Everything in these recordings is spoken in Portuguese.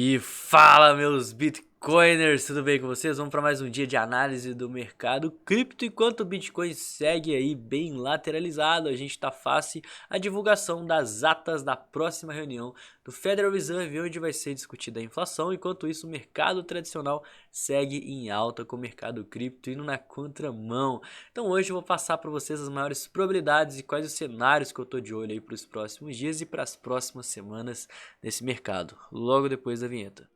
E fala, meus Bitcoiners, tudo bem com vocês? Vamos para mais um dia de análise do mercado cripto. Enquanto o Bitcoin segue aí bem lateralizado, a gente está face à divulgação das atas da próxima reunião do Federal Reserve, onde vai ser discutida a inflação. Enquanto isso, o mercado tradicional segue em alta com o mercado cripto indo na contramão. Então hoje eu vou passar para vocês as maiores probabilidades e quais os cenários que eu estou de olho aí para os próximos dias e para as próximas semanas nesse mercado, logo depois da vinheta.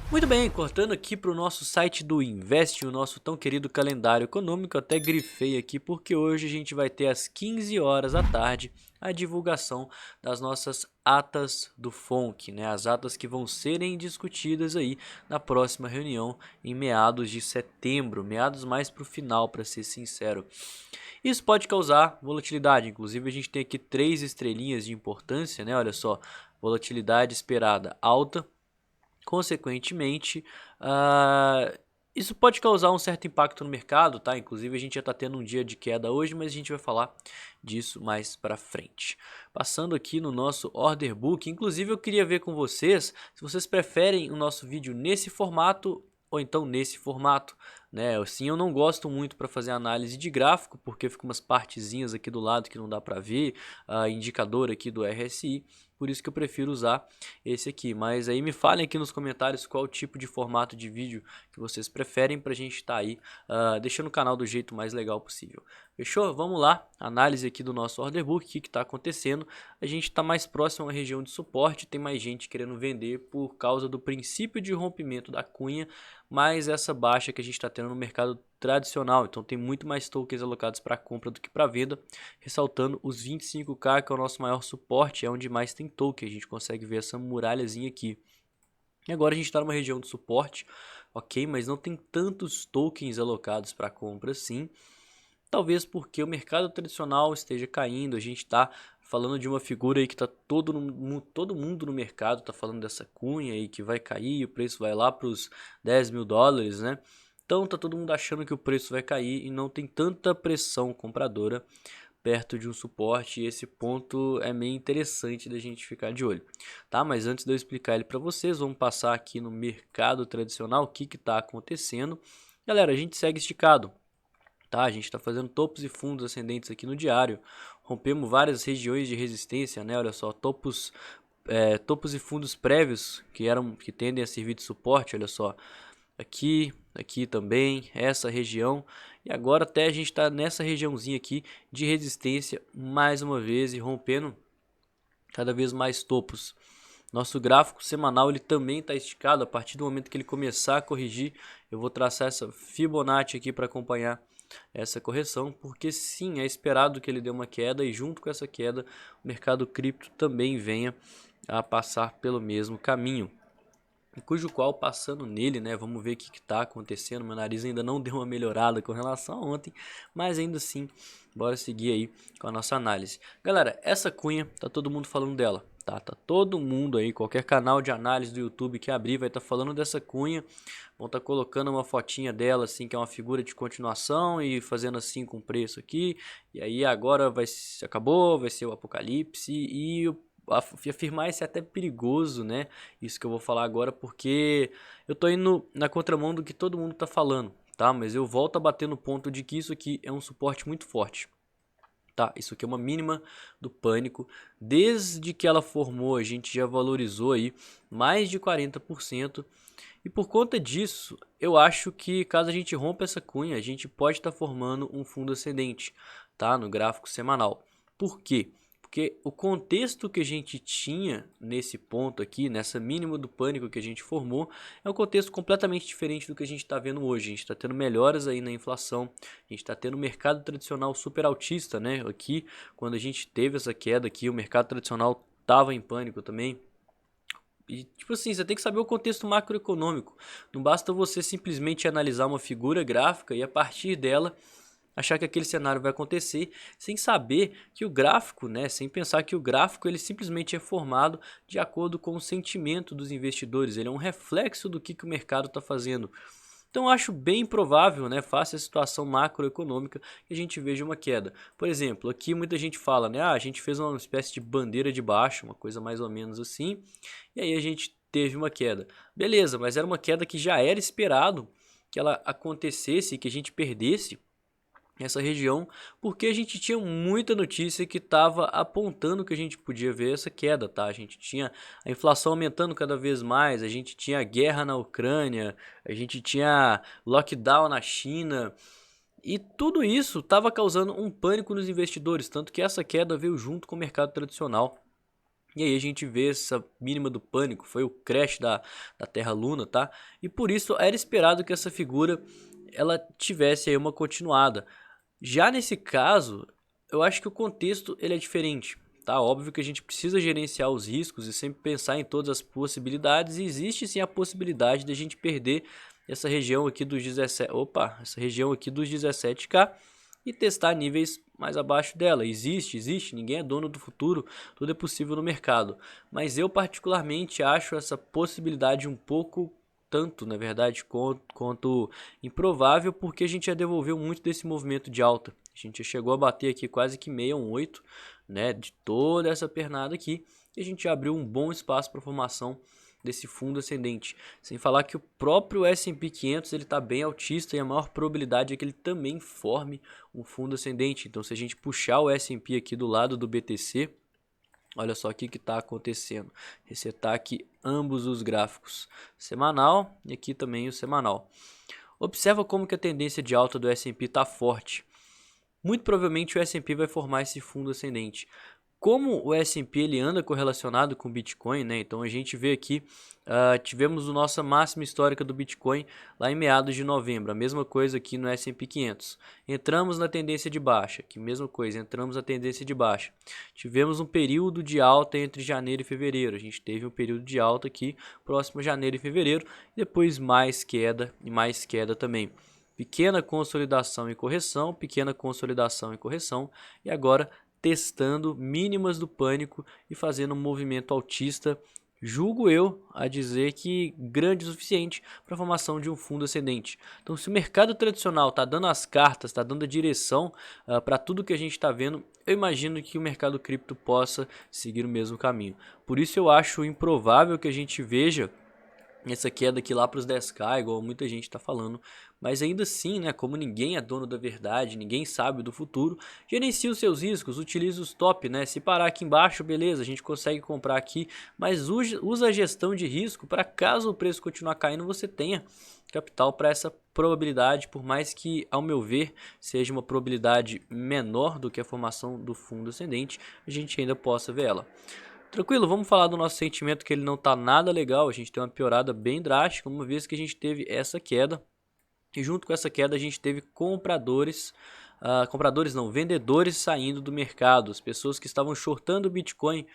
Muito bem, cortando aqui para o nosso site do Invest, o nosso tão querido calendário econômico, até grifei aqui porque hoje a gente vai ter às 15 horas da tarde a divulgação das nossas atas do FONC, né? As atas que vão serem discutidas aí na próxima reunião em meados de setembro, meados mais para o final, para ser sincero. Isso pode causar volatilidade, inclusive a gente tem aqui 3 estrelinhas de importância, né? Olha só, volatilidade esperada alta. Consequentemente, isso pode causar um certo impacto no mercado, tá? Inclusive a gente já está tendo um dia de queda hoje, mas a gente vai falar disso mais para frente. Passando aqui no nosso order book, inclusive eu queria ver com vocês se vocês preferem o nosso vídeo nesse formato ou então nesse formato, né? Assim, eu não gosto muito para fazer análise de gráfico, porque fica umas partezinhas aqui do lado que não dá para ver, indicador aqui do RSI. Por isso que eu prefiro usar esse aqui. Mas aí me falem aqui nos comentários qual tipo de formato de vídeo que vocês preferem para a gente estar aí deixando o canal do jeito mais legal possível. Fechou? Vamos lá. Análise aqui do nosso order book, o que está acontecendo. A gente está mais próximo à região de suporte, tem mais gente querendo vender por causa do princípio de rompimento da cunha, mais essa baixa que a gente está tendo no mercado tradicional. Então tem muito mais tokens alocados para compra do que para venda, ressaltando os 25k, que é o nosso maior suporte, é onde mais tem token. A gente consegue ver essa muralhazinha aqui. E agora a gente está numa região de suporte, ok, mas não tem tantos tokens alocados para compra assim. Talvez porque o mercado tradicional esteja caindo, a gente está falando de uma figura aí que está todo mundo no mercado está falando dessa cunha aí que vai cair, o preço vai lá para os 10 mil dólares, né? Então tá todo mundo achando que o preço vai cair e não tem tanta pressão compradora perto de um suporte, e esse ponto é meio interessante da gente ficar de olho, tá? Mas antes de eu explicar ele para vocês, vamos passar aqui no mercado tradicional, o que está acontecendo. Galera, a gente segue esticado, tá? A gente está fazendo topos e fundos ascendentes aqui no diário, rompemos várias regiões de resistência, né? Olha só, topos e fundos prévios que tendem a servir de suporte, olha só, aqui também, essa região, e agora até a gente está nessa regiãozinha aqui de resistência mais uma vez e rompendo cada vez mais topos. Nosso gráfico semanal ele também está esticado. A partir do momento que ele começar a corrigir, eu vou traçar essa Fibonacci aqui para acompanhar essa correção, porque sim, é esperado que ele dê uma queda e junto com essa queda o mercado cripto também venha a passar pelo mesmo caminho, cujo qual passando nele, né, vamos ver o que está acontecendo. Meu nariz ainda não deu uma melhorada com relação a ontem, mas ainda assim, bora seguir aí com a nossa análise. Galera, essa cunha, tá todo mundo falando dela, tá todo mundo aí, qualquer canal de análise do YouTube que abrir vai estar falando dessa cunha, vão estar colocando uma fotinha dela assim, que é uma figura de continuação e fazendo assim com preço aqui, e aí agora acabou, vai ser o apocalipse, e afirmar isso é até perigoso, né? Isso que eu vou falar agora, porque eu tô indo na contramão do que todo mundo tá falando, tá? Mas eu volto a bater no ponto de que isso aqui é um suporte muito forte, tá? Isso aqui é uma mínima do pânico. Desde que ela formou, a gente já valorizou aí mais de 40%. E por conta disso, eu acho que caso a gente rompa essa cunha, a gente pode estar formando um fundo ascendente, tá? No gráfico semanal. Por quê? Porque o contexto que a gente tinha nesse ponto aqui, nessa mínima do pânico que a gente formou, é um contexto completamente diferente do que a gente está vendo hoje. A gente está tendo melhoras aí na inflação, a gente está tendo um mercado tradicional super altista, né? Aqui, quando a gente teve essa queda aqui, o mercado tradicional estava em pânico também. E, tipo assim, você tem que saber o contexto macroeconômico. Não basta você simplesmente analisar uma figura gráfica e a partir dela achar que aquele cenário vai acontecer sem saber que o gráfico, né, sem pensar que o gráfico ele simplesmente é formado de acordo com o sentimento dos investidores. Ele é um reflexo do que o mercado está fazendo. Então acho bem provável, né, face a situação macroeconômica, que a gente veja uma queda. Por exemplo, aqui muita gente fala, né, a gente fez uma espécie de bandeira de baixa, uma coisa mais ou menos assim, e aí a gente teve uma queda. Beleza, mas era uma queda que já era esperado que ela acontecesse, que a gente perdesse essa região, porque a gente tinha muita notícia que estava apontando que a gente podia ver essa queda, tá? A gente tinha a inflação aumentando cada vez mais, a gente tinha guerra na Ucrânia, a gente tinha lockdown na China, e tudo isso estava causando um pânico nos investidores, tanto que essa queda veio junto com o mercado tradicional. E aí a gente vê essa mínima do pânico, foi o crash da Terra Luna, tá? E por isso era esperado que essa figura ela tivesse aí uma continuada. Já nesse caso, eu acho que o contexto ele é diferente, tá? Óbvio que a gente precisa gerenciar os riscos e sempre pensar em todas as possibilidades, e existe sim a possibilidade de a gente perder essa região aqui dos 17, essa região aqui dos 17k e testar níveis mais abaixo dela. Existe, ninguém é dono do futuro, tudo é possível no mercado. Mas eu particularmente acho essa possibilidade um pouco tanto, na verdade, quanto improvável, porque a gente já devolveu muito desse movimento de alta. A gente já chegou a bater aqui quase que 618, né, de toda essa pernada aqui, e a gente já abriu um bom espaço para formação desse fundo ascendente. Sem falar que o próprio S&P 500 ele está bem altista, e a maior probabilidade é que ele também forme um fundo ascendente. Então, se a gente puxar o S&P aqui do lado do BTC, olha só o que está acontecendo. Resetar aqui ambos os gráficos, semanal e aqui também o semanal. Observa como que a tendência de alta do S&P está forte. Muito provavelmente o S&P vai formar esse fundo ascendente. Como o S&P ele anda correlacionado com o Bitcoin, né? Então a gente vê aqui, tivemos a nossa máxima histórica do Bitcoin lá em meados de novembro, a mesma coisa aqui no S&P 500. Entramos na tendência de baixa, que mesma coisa, entramos na tendência de baixa. Tivemos um período de alta entre janeiro e fevereiro, a gente teve um período de alta aqui próximo a janeiro e fevereiro, depois mais queda e mais queda também. Pequena consolidação e correção, pequena consolidação e correção, e agora testando mínimas do pânico e fazendo um movimento altista, julgo eu a dizer que grande o suficiente para a formação de um fundo ascendente. Então, se o mercado tradicional está dando as cartas, está dando a direção para tudo que a gente está vendo, eu imagino que o mercado cripto possa seguir o mesmo caminho. Por isso eu acho improvável que a gente veja essa queda aqui lá para os 10k, igual muita gente está falando, mas ainda assim, né, como ninguém é dono da verdade, ninguém sabe do futuro, gerencie os seus riscos, utilize os top, né, se parar aqui embaixo, beleza, a gente consegue comprar aqui, mas usa a gestão de risco para caso o preço continuar caindo, você tenha capital para essa probabilidade, por mais que, ao meu ver, seja uma probabilidade menor do que a formação do fundo ascendente, a gente ainda possa ver ela. Tranquilo, vamos falar do nosso sentimento, que ele não tá nada legal, a gente tem uma piorada bem drástica, uma vez que a gente teve essa queda, e junto com essa queda a gente teve vendedores saindo do mercado, as pessoas que estavam shortando o Bitcoin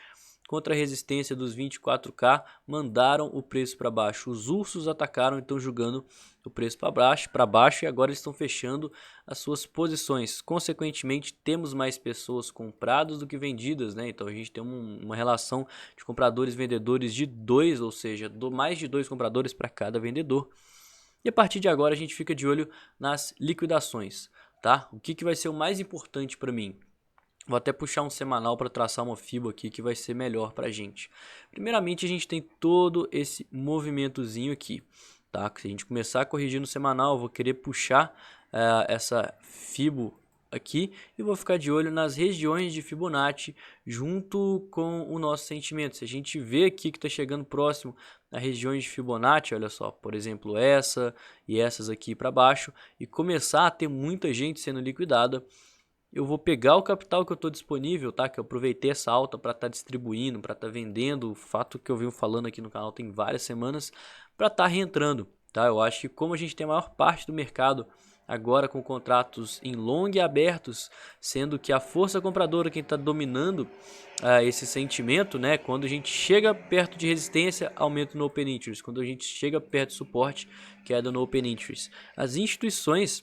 contra a resistência dos 24k mandaram o preço para baixo. Os ursos atacaram e estão jogando o preço para baixo e agora estão fechando as suas posições. Consequentemente, temos mais pessoas compradas do que vendidas, né? Então a gente tem uma relação de compradores e vendedores de 2, ou seja, mais de 2 compradores para cada vendedor. E a partir de agora a gente fica de olho nas liquidações, tá? O que vai ser o mais importante para mim? Vou até puxar um semanal para traçar uma FIBO aqui que vai ser melhor para a gente. Primeiramente, a gente tem todo esse movimentozinho aqui, tá? Se a gente começar a corrigir no semanal, eu vou querer puxar essa FIBO aqui e vou ficar de olho nas regiões de Fibonacci junto com o nosso sentimento. Se a gente vê aqui que está chegando próximo a regiões de Fibonacci, olha só, por exemplo, essa e essas aqui para baixo, e começar a ter muita gente sendo liquidada, eu vou pegar o capital que eu estou disponível, tá? Que eu aproveitei essa alta para estar distribuindo, para estar vendendo, o fato que eu venho falando aqui no canal tem várias semanas, para estar reentrando, tá? Eu acho que como a gente tem a maior parte do mercado agora com contratos em long e abertos, sendo que a força compradora quem está dominando esse sentimento, né? Quando a gente chega perto de resistência, aumenta no Open Interest. Quando a gente chega perto de suporte, queda no Open Interest. As instituições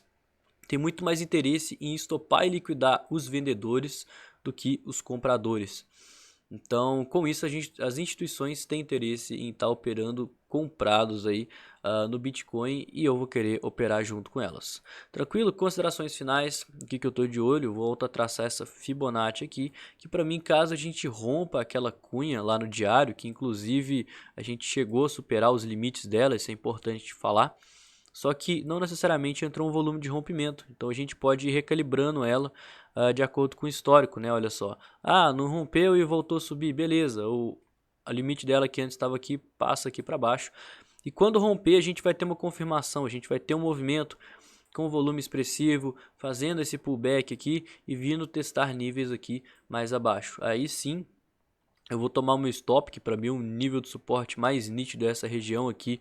tem muito mais interesse em estopar e liquidar os vendedores do que os compradores. Então, com isso, as instituições têm interesse em estar operando comprados aí no Bitcoin e eu vou querer operar junto com elas. Tranquilo? Considerações finais, o que eu estou de olho, volto a traçar essa Fibonacci aqui, que para mim, caso a gente rompa aquela cunha lá no diário, que inclusive a gente chegou a superar os limites dela, isso é importante de falar, só que não necessariamente entrou um volume de rompimento, então a gente pode ir recalibrando ela de acordo com o histórico, né? Olha só, não rompeu e voltou a subir, beleza, o limite dela que antes estava aqui passa aqui para baixo, e quando romper a gente vai ter uma confirmação, a gente vai ter um movimento com volume expressivo, fazendo esse pullback aqui e vindo testar níveis aqui mais abaixo. Aí sim eu vou tomar o meu stop, que para mim é um nível de suporte mais nítido dessa região aqui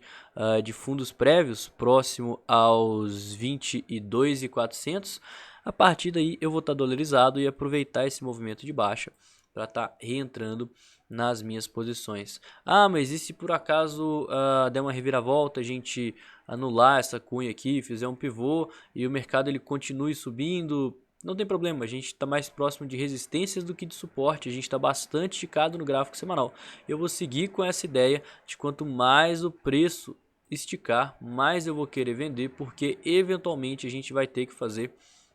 de fundos prévios, próximo aos 22.400. A partir daí eu vou estar dolarizado e aproveitar esse movimento de baixa para estar reentrando nas minhas posições. Mas e se por acaso der uma reviravolta, a gente anular essa cunha aqui, fizer um pivô e o mercado ele continue subindo? Não tem problema, a gente está mais próximo de resistências do que de suporte, a gente está bastante esticado no gráfico semanal. Eu vou seguir com essa ideia de quanto mais o preço esticar, mais eu vou querer vender, porque eventualmente a gente vai ter que fazer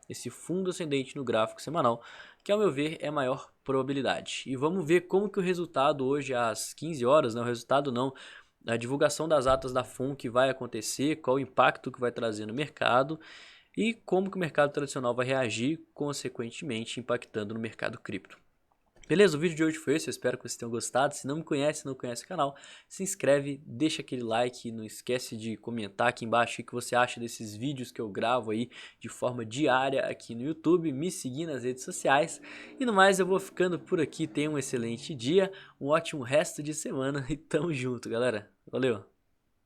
esse fundo ascendente no gráfico semanal, que ao meu ver é a maior probabilidade. E vamos ver como que o resultado hoje às 15 horas, não, o resultado não, a divulgação das atas da FONC vai acontecer, qual o impacto que vai trazer no mercado e como que o mercado tradicional vai reagir, consequentemente impactando no mercado cripto. Beleza? O vídeo de hoje foi esse, eu espero que vocês tenham gostado. Se não me conhece, não conhece o canal, se inscreve, deixa aquele like, não esquece de comentar aqui embaixo o que você acha desses vídeos que eu gravo aí de forma diária aqui no YouTube, me seguir nas redes sociais. E no mais, eu vou ficando por aqui, tenha um excelente dia, um ótimo resto de semana e tamo junto, galera. Valeu!